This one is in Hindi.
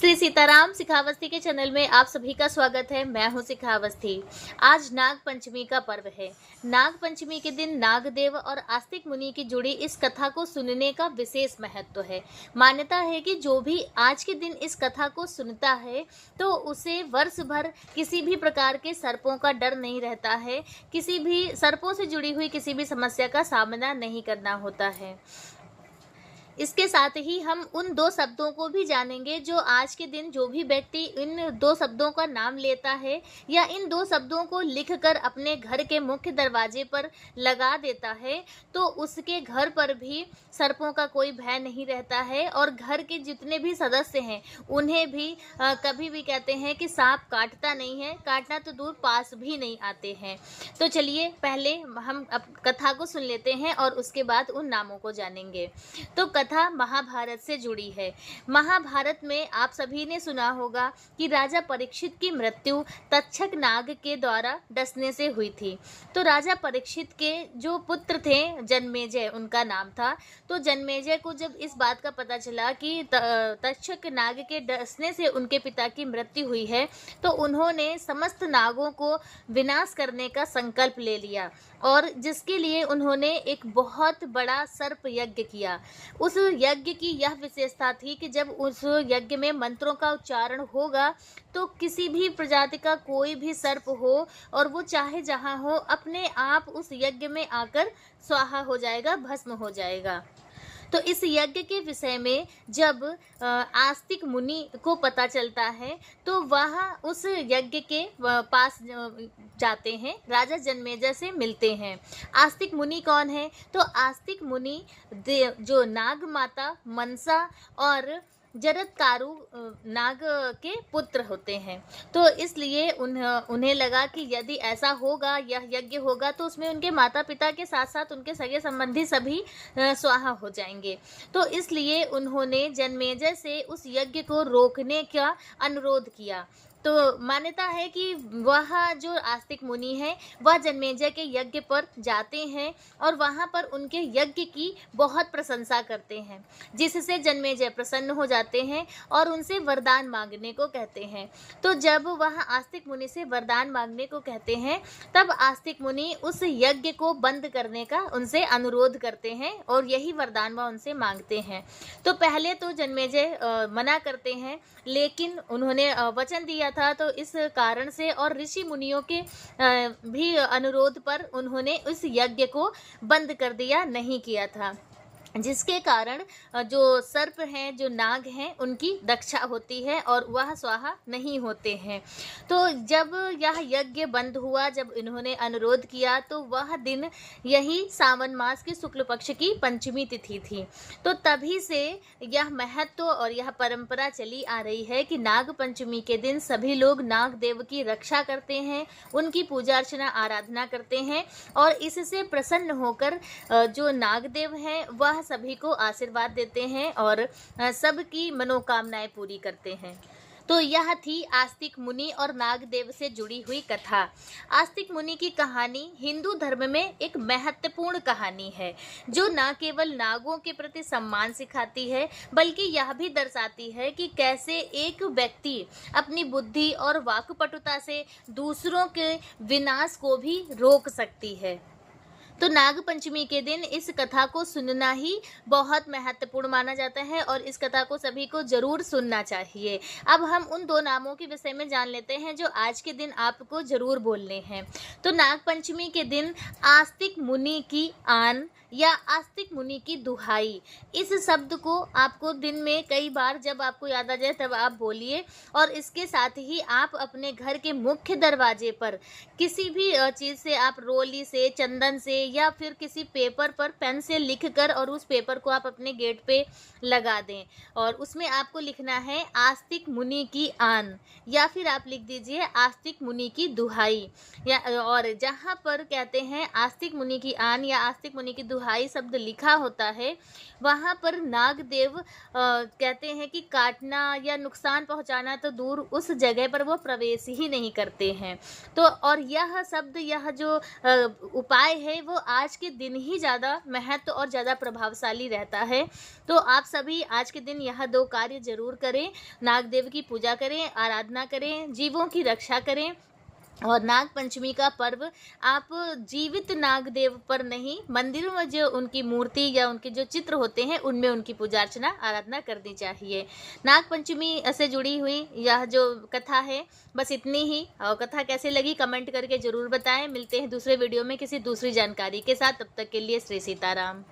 श्री सीताराम सिखावस्थी के चैनल में आप सभी का स्वागत है। मैं हूं सिखावस्थी। आज नाग पंचमी का पर्व है। नाग पंचमी के दिन नागदेव और आस्तिक मुनि की जुड़ी इस कथा को सुनने का विशेष महत्व है। मान्यता है कि जो भी आज के दिन इस कथा को सुनता है तो उसे वर्ष भर किसी भी प्रकार के सर्पों का डर नहीं रहता है, किसी भी सर्पों से जुड़ी हुई किसी भी समस्या का सामना नहीं करना होता है। इसके साथ ही हम उन दो शब्दों को भी जानेंगे जो आज के दिन जो भी व्यक्ति इन दो शब्दों का नाम लेता है या इन दो शब्दों को लिखकर अपने घर के मुख्य दरवाजे पर लगा देता है तो उसके घर पर भी सर्पों का कोई भय नहीं रहता है और घर के जितने भी सदस्य हैं उन्हें भी कभी भी कहते हैं कि सांप काटता नहीं है, काटना तो दूर पास भी नहीं आते हैं। तो चलिए पहले हम कथा को सुन लेते हैं और उसके बाद उन नामों को जानेंगे। तो कथा महाभारत से जुड़ी है। महाभारत में आप सभी ने सुना होगा कि राजा परीक्षित की मृत्यु तक्षक नाग के द्वारा डसने से हुई थी। तो राजा परीक्षित के जो पुत्र थे जन्मेजय उनका नाम था। तो जन्मेजय को जब इस बात का पता चला कि तक्षक नाग के डसने से उनके पिता की मृत्यु हुई है तो उन्होंने समस्त नागों को विनाश करने का संकल्प ले लिया और जिसके लिए उन्होंने एक बहुत बड़ा सर्प यज्ञ किया। उस यज्ञ की यह विशेषता थी कि जब उस यज्ञ में मंत्रों का उच्चारण होगा तो किसी भी प्रजाति का कोई भी सर्प हो और वो चाहे जहाँ हो अपने आप उस यज्ञ में आकर स्वाहा हो जाएगा, भस्म हो जाएगा। तो इस यज्ञ के विषय में जब आस्तिक मुनि को पता चलता है तो वह उस यज्ञ के पास जाते हैं, राजा जन्मेजय से मिलते हैं। आस्तिक मुनि कौन है? तो आस्तिक मुनि जो नाग माता मनसा और जरत्कारु नाग के पुत्र होते हैं। तो इसलिए उन्हें लगा कि यदि ऐसा होगा, यह यज्ञ होगा तो उसमें उनके माता पिता के साथ साथ उनके सगे संबंधी सभी स्वाहा हो जाएंगे। तो इसलिए उन्होंने जन्मेजय से उस यज्ञ को रोकने का अनुरोध किया। तो मान्यता है कि वह जो आस्तिक मुनि है वह जन्मेजय के यज्ञ पर जाते हैं और वहाँ पर उनके यज्ञ की बहुत प्रशंसा करते हैं, जिससे जन्मेजय प्रसन्न हो जाते हैं और उनसे वरदान मांगने को कहते हैं। तो जब वह आस्तिक मुनि से वरदान मांगने को कहते हैं तब आस्तिक मुनि उस यज्ञ को बंद करने का उनसे अनुरोध करते हैं और यही वरदान वह उनसे मांगते हैं। तो पहले तो जन्मेजय मना करते हैं, लेकिन उन्होंने वचन दिया था तो इस कारण से और ऋषि मुनियों के भी अनुरोध पर उन्होंने उस यज्ञ को बंद कर दिया, नहीं किया था, जिसके कारण जो सर्प हैं, जो नाग हैं, उनकी रक्षा होती है और वह स्वाहा नहीं होते हैं। तो जब यह यज्ञ बंद हुआ, जब इन्होंने अनुरोध किया तो वह दिन यही सावन मास की शुक्ल पक्ष की पंचमी तिथि थी। तो तभी से यह महत्व और यह परंपरा चली आ रही है कि नाग पंचमी के दिन सभी लोग नाग देव की रक्षा करते हैं, उनकी पूजा अर्चना आराधना करते हैं और इससे प्रसन्न होकर जो नागदेव हैं वह सभी को आशीर्वाद देते हैं और सबकी मनोकामनाएं पूरी करते हैं। तो यह थी आस्तिक मुनि और नागदेव से जुड़ी हुई कथा। आस्तिक मुनि की कहानी हिंदू धर्म में एक महत्वपूर्ण कहानी है जो न केवल नागों के प्रति सम्मान सिखाती है बल्कि यह भी दर्शाती है कि कैसे एक व्यक्ति अपनी बुद्धि और वाक्पटुता से दूसरों के विनाश को भी रोक सकती है। तो नाग पंचमी के दिन इस कथा को सुनना ही बहुत महत्वपूर्ण माना जाता है और इस कथा को सभी को जरूर सुनना चाहिए। अब हम उन दो नामों के विषय में जान लेते हैं जो आज के दिन आपको जरूर बोलने हैं। तो नाग पंचमी के दिन आस्तिक मुनि की आन या आस्तिक मुनि की दुहाई, इस शब्द को आपको दिन में कई बार जब आपको याद आ जाए तब आप बोलिए और इसके साथ ही आप अपने घर के मुख्य दरवाजे पर किसी भी चीज़ से, आप रोली से, चंदन से या फिर किसी पेपर पर पेन से लिखकर और उस पेपर को आप अपने गेट पे लगा दें और उसमें आपको लिखना है आस्तिक मुनि की आन या फिर आप लिख दीजिए आस्तिक मुनि की दुहाई। या और जहाँ पर कहते हैं आस्तिक मुनि की आन या आस्तिक मुनि की दुहाई दुहाई शब्द लिखा होता है, वहाँ पर नागदेव कहते हैं कि काटना या नुकसान पहुँचाना तो दूर, उस जगह पर वो प्रवेश ही नहीं करते हैं। तो और यह शब्द, यह जो उपाय है, वो आज के दिन ही ज़्यादा महत्व और ज़्यादा प्रभावशाली रहता है। तो आप सभी आज के दिन यह 2 कार्य ज़रूर करें, नागदेव की पूजा करें, आराधना करें, जीवों की रक्षा करें। और नाग पंचमी का पर्व आप जीवित नागदेव पर नहीं, मंदिरों में जो उनकी मूर्ति या उनके जो चित्र होते हैं, उनमें उनकी पूजा अर्चना आराधना करनी चाहिए। नाग पंचमी से जुड़ी हुई यह जो कथा है, बस इतनी ही। और कथा कैसे लगी कमेंट करके ज़रूर बताएं। मिलते हैं दूसरे वीडियो में किसी दूसरी जानकारी के साथ। तब तक के लिए श्री सीताराम।